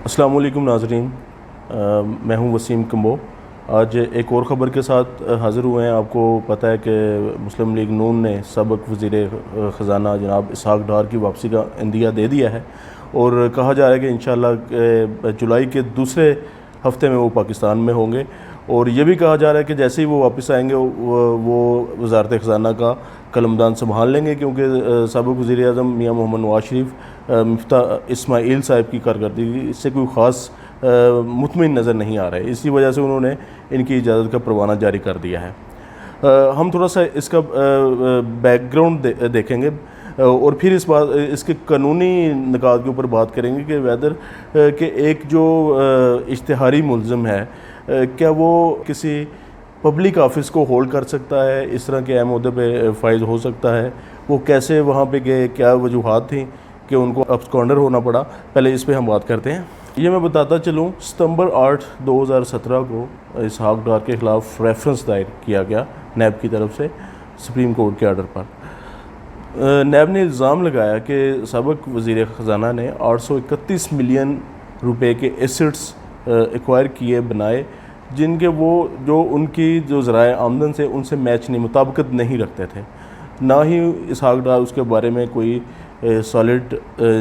السلام علیکم ناظرین، میں ہوں وسیم کمبو۔ آج ایک اور خبر کے ساتھ حاضر ہوئے ہیں۔ آپ کو پتہ ہے کہ مسلم لیگ نون نے سابق وزیر خزانہ جناب اسحاق ڈار کی واپسی کا عندیہ دے دیا ہے، اور کہا جا رہا ہے کہ انشاءاللہ جولائی کے دوسرے ہفتے میں وہ پاکستان میں ہوں گے، اور یہ بھی کہا جا رہا ہے کہ جیسے ہی وہ واپس آئیں گے وہ وزارت خزانہ کا قلمدان سنبھال لیں گے، کیونکہ سابق وزیر اعظم میاں محمد نواز شریف مفتاح اسماعیل صاحب کی کارکردگی اس سے کوئی خاص مطمئن نظر نہیں آ رہے، اسی وجہ سے انہوں نے ان کی اجازت کا پروانہ جاری کر دیا ہے۔ ہم تھوڑا سا اس کا بیک گراؤنڈ دیکھیں گے، اور پھر اس کے قانونی نکات کے اوپر بات کریں گے کہ ویدر کہ ایک جو اشتہاری ملزم ہے، کیا وہ کسی پبلک آفس کو ہولڈ کر سکتا ہے، اس طرح کے اہم عہدے پہ فائز ہو سکتا ہے، وہ کیسے وہاں پہ گئے، کیا وجوہات تھیں کہ ان کو ابسکانڈر ہونا پڑا، پہلے اس پہ ہم بات کرتے ہیں۔ یہ میں بتاتا چلوں، ستمبر 8 2017 کو اسحاق ڈار کے خلاف ریفرنس دائر کیا گیا نیب کی طرف سے سپریم کورٹ کے آرڈر پر۔ نیب نے الزام لگایا کہ سابق وزیر خزانہ نے 831 ملین روپے کے ایسٹس ایکوائر کیے، بنائے، جن کے وہ جو ان کی جو ذرائع آمدن سے ان سے میچ نہیں، مطابقت نہیں رکھتے تھے، نہ ہی اسحاق ڈار اس کے بارے میں کوئی سالڈ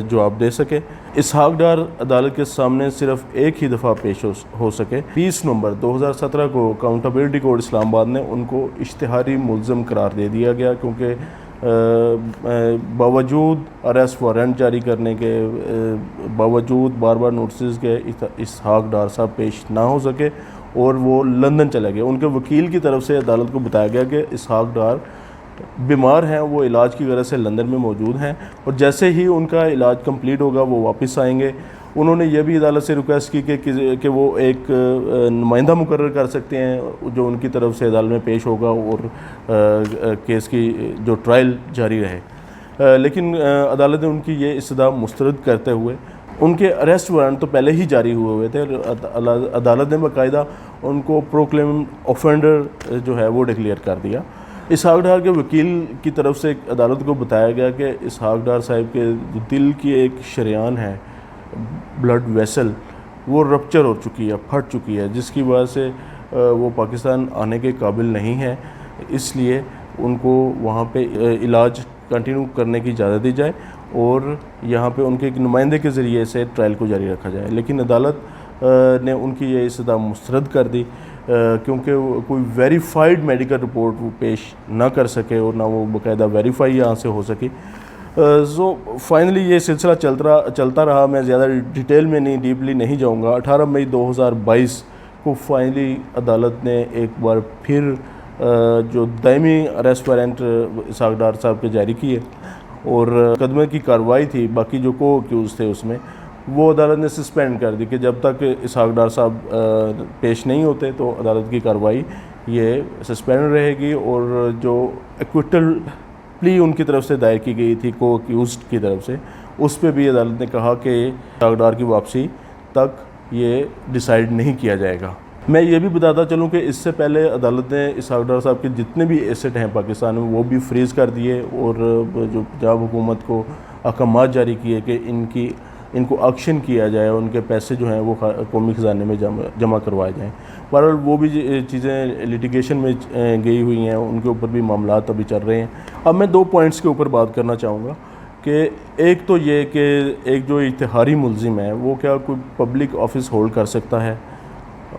جواب دے سکے۔ اسحاق ڈار عدالت کے سامنے صرف ایک ہی دفعہ پیش ہو سکے۔ 20 نومبر 2017 کو اکاؤنٹیبلٹی کورٹ اسلام آباد نے ان کو اشتہاری ملزم قرار دے دیا گیا، کیونکہ باوجود اریسٹ وارنٹ جاری کرنے کے باوجود بار بار نوٹسز کے اسحاق ڈار صاحب پیش نہ ہو سکے، اور وہ لندن چلے گئے۔ ان کے وکیل کی طرف سے عدالت کو بتایا گیا کہ اسحاق ڈار بیمار ہیں، وہ علاج کی غرض سے لندن میں موجود ہیں، اور جیسے ہی ان کا علاج کمپلیٹ ہوگا وہ واپس آئیں گے۔ انہوں نے یہ بھی عدالت سے ریکویسٹ کی کہ وہ ایک نمائندہ مقرر کر سکتے ہیں جو ان کی طرف سے عدالت میں پیش ہوگا اور کیس کی جو ٹرائل جاری رہے، لیکن عدالت نے ان کی یہ استدعا مسترد کرتے ہوئے ان کے اریسٹ وارنٹ تو پہلے ہی جاری ہوئے تھے، عدالت نے باقاعدہ ان کو پروکلیم آفینڈر جو ہے وہ ڈکلیئر کر دیا۔ اسحاق ڈار کے وکیل کی طرف سے عدالت کو بتایا گیا کہ اسحاق ڈار صاحب کے دل کی ایک شریان ہے، بلڈ ویسل، وہ رپچر ہو چکی ہے، پھٹ چکی ہے، جس کی وجہ سے وہ پاکستان آنے کے قابل نہیں ہے، اس لیے ان کو وہاں پہ علاج کنٹینیو کرنے کی اجازت دی جائے، اور یہاں پہ ان کے ایک نمائندے کے ذریعے سے ٹرائل کو جاری رکھا جائے۔ لیکن عدالت نے ان کی یہ استدعا مسترد کر دی، کیونکہ کوئی ویریفائڈ میڈیکل رپورٹ وہ پیش نہ کر سکے، اور نہ وہ باقاعدہ ویریفائی یہاں سے ہو سکی۔ سو فائنلی یہ سلسلہ چلتا رہا، میں زیادہ ڈیٹیل میں ڈیپلی نہیں جاؤں گا۔ 18 مئی 2022 کو فائنلی عدالت نے ایک بار پھر جو دائمی اریسٹ وارنٹ اسحاق ڈار صاحب کے جاری کیے، اور مقدمے کی کارروائی تھی، باقی جو کو ایکیوز تھے اس میں، وہ عدالت نے سسپینڈ کر دی کہ جب تک اسحاق ڈار صاحب پیش نہیں ہوتے تو عدالت کی کارروائی یہ سسپینڈ رہے گی، اور جو ایکویٹل پلی ان کی طرف سے دائر کی گئی تھی کو ایکیوزڈ کی طرف سے، اس پہ بھی عدالت نے کہا کہ اسحاق ڈار کی واپسی تک یہ ڈیسائیڈ نہیں کیا جائے گا۔ میں یہ بھی بتاتا چلوں کہ اس سے پہلے عدالت نے اسحاق ڈار صاحب کے جتنے بھی ایسٹ ہیں پاکستان میں وہ بھی فریز کر دیے، اور جو پنجاب حکومت کو احکامات جاری کیے کہ ان کو آکشن کیا جائے، ان کے پیسے جو ہیں وہ قومی خزانے میں جمع کروائے جائیں۔ بہرحال وہ بھی چیزیں لیٹیگیشن میں گئی ہوئی ہیں، ان کے اوپر بھی معاملات ابھی چل رہے ہیں۔ اب میں 2 پوائنٹس کے اوپر بات کرنا چاہوں گا کہ ایک تو یہ کہ ایک جو اشتہاری ملزم ہے وہ کیا کوئی پبلک آفس ہولڈ کر سکتا ہے،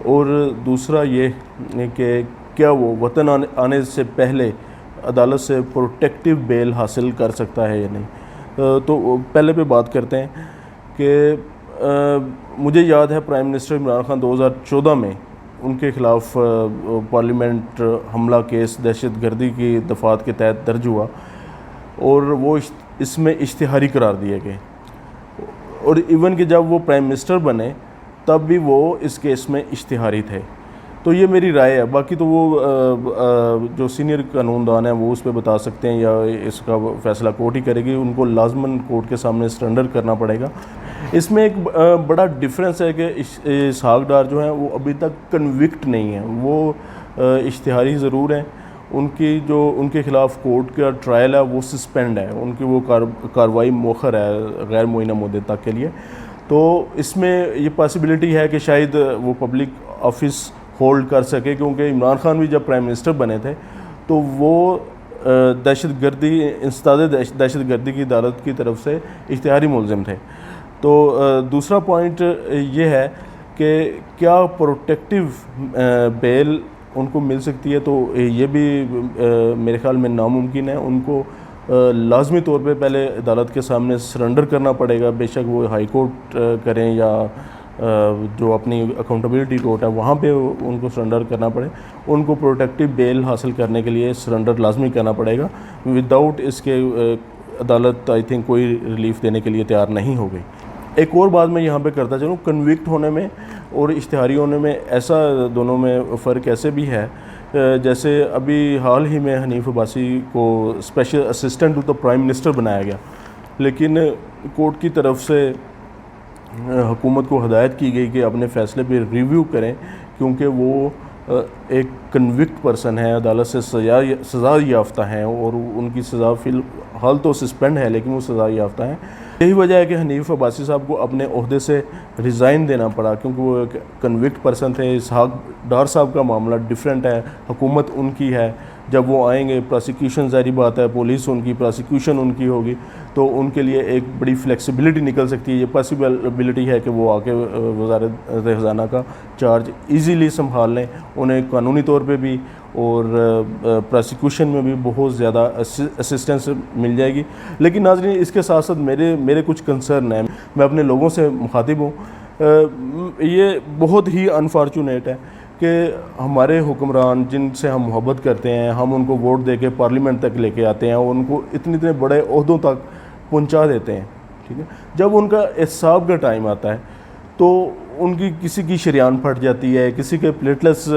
اور دوسرا یہ کہ کیا وہ وطن آنے سے پہلے عدالت سے پروٹیکٹیو بیل حاصل کر سکتا ہے یا نہیں۔ تو پہلے پہ بات کرتے ہیں کہ مجھے یاد ہے پرائم منسٹر عمران خان 2014 میں ان کے خلاف پارلیمنٹ حملہ کیس دہشت گردی کی دفعات کے تحت درج ہوا، اور وہ اس میں اشتہاری قرار دیے گئے، اور ایون کہ جب وہ پرائم منسٹر بنے تب بھی وہ اس کیس میں اشتہاری تھے۔ تو یہ میری رائے ہے، باقی تو وہ جو سینئر قانون دان ہیں وہ اس پہ بتا سکتے ہیں، یا اس کا فیصلہ کورٹ ہی کرے گی، ان کو لازماً کورٹ کے سامنے سرنڈر کرنا پڑے گا۔ اس میں ایک بڑا ڈفرینس ہے کہ اسحاق ڈار جو ہیں وہ ابھی تک کنوکٹ نہیں ہیں، وہ اشتہاری ضرور ہیں، ان کے خلاف کورٹ کا ٹرائل ہے وہ سسپینڈ ہے، ان کی وہ کارروائی مؤخر ہے غیر معینہ مدت تک کے لیے۔ تو اس میں یہ پاسبلٹی ہے کہ شاید وہ پبلک آفس ہولڈ کر سکے، کیونکہ عمران خان بھی جب پرائم منسٹر بنے تھے تو وہ دہشت گردی انسداد دہشت گردی کی عدالت کی طرف سے اشتہاری ملزم تھے۔ تو دوسرا پوائنٹ یہ ہے کہ کیا پروٹیکٹیو بیل ان کو مل سکتی ہے، تو یہ بھی میرے خیال میں ناممکن ہے۔ ان کو لازمی طور پہ پہلے عدالت کے سامنے سرنڈر کرنا پڑے گا، بے شک وہ ہائی کورٹ کریں یا جو اپنی اکاؤنٹیبلٹی کورٹ ہے وہاں پہ ان کو سرنڈر کرنا پڑے۔ ان کو پروٹیکٹیو بیل حاصل کرنے کے لیے سرنڈر لازمی کرنا پڑے گا، وداؤٹ اس کے عدالت آئی تھنک کوئی ریلیف دینے کے لیے تیار نہیں ہو گئی۔ ایک اور بات میں یہاں پہ کرتا چلوں، کنوکٹ ہونے میں اور اشتہاری ہونے میں ایسا دونوں میں فرق ایسے بھی ہے، جیسے ابھی حال ہی میں حنیف عباسی کو special assistant to the prime minister بنایا گیا، لیکن کورٹ کی طرف سے حکومت کو ہدایت کی گئی کہ اپنے فیصلے پہ ریویو کریں، کیونکہ وہ ایک کنوکٹ پرسن ہے، عدالت سے سزا یافتہ ہیں، اور ان کی سزا فی الحال تو سسپینڈ ہے لیکن وہ سزا یافتہ ہیں۔ یہی وجہ ہے کہ حنیف عباسی صاحب کو اپنے عہدے سے ریزائن دینا پڑا، کیونکہ وہ ایک کنوکٹ پرسن تھے۔ اسحاق ڈار صاحب کا معاملہ ڈیفرنٹ ہے، حکومت ان کی ہے، جب وہ آئیں گے پراسیکیوشن ظاہری بات ہے، پولیس ان کی، پراسیکیوشن ان کی ہوگی، تو ان کے لیے ایک بڑی فلیکسیبلٹی نکل سکتی ہے۔ یہ پاسبلٹی ہے کہ وہ آ کے وزارت خزانہ کا چارج ایزیلی سنبھال لیں، انہیں قانونی طور پہ بھی اور پراسیکیوشن میں بھی بہت زیادہ اسسٹنس مل جائے گی۔ لیکن ناظرین، اس کے ساتھ ساتھ میرے کچھ کنسرن ہیں، میں اپنے لوگوں سے مخاطب ہوں۔ یہ بہت ہی انفارچونیٹ ہے کہ ہمارے حکمران جن سے ہم محبت کرتے ہیں، ہم ان کو ووٹ دے کے پارلیمنٹ تک لے کے آتے ہیں اور ان کو اتنے بڑے عہدوں تک پہنچا دیتے ہیں، ٹھیک ہے، جب ان کا احتساب کا ٹائم آتا ہے تو ان کی کسی کی شریان پھٹ جاتی ہے، کسی کے پلیٹلیٹس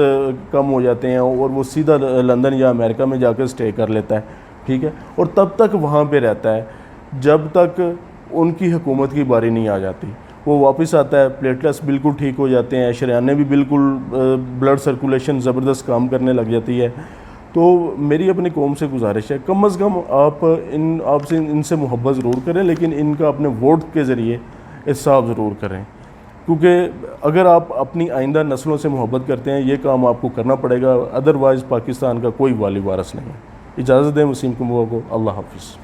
کم ہو جاتے ہیں اور وہ سیدھا لندن یا امریکہ میں جا کے اسٹے کر لیتا ہے، ٹھیک ہے، اور تب تک وہاں پہ رہتا ہے جب تک ان کی حکومت کی باری نہیں آ جاتی۔ وہ واپس آتا ہے، پلیٹلیٹس بالکل ٹھیک ہو جاتے ہیں، شریانیں بھی بالکل بلڈ سرکولیشن زبردست کام کرنے لگ جاتی ہے۔ تو میری اپنی قوم سے گزارش ہے، کم از کم آپ ان سے محبت ضرور کریں، لیکن ان کا اپنے ووٹ کے ذریعے احتساب ضرور کریں، کیونکہ اگر آپ اپنی آئندہ نسلوں سے محبت کرتے ہیں یہ کام آپ کو کرنا پڑے گا، ادروائز پاکستان کا کوئی والی وارث نہیں ہے۔ اجازت دیں وسیم کمبوہ کو، اللہ حافظ۔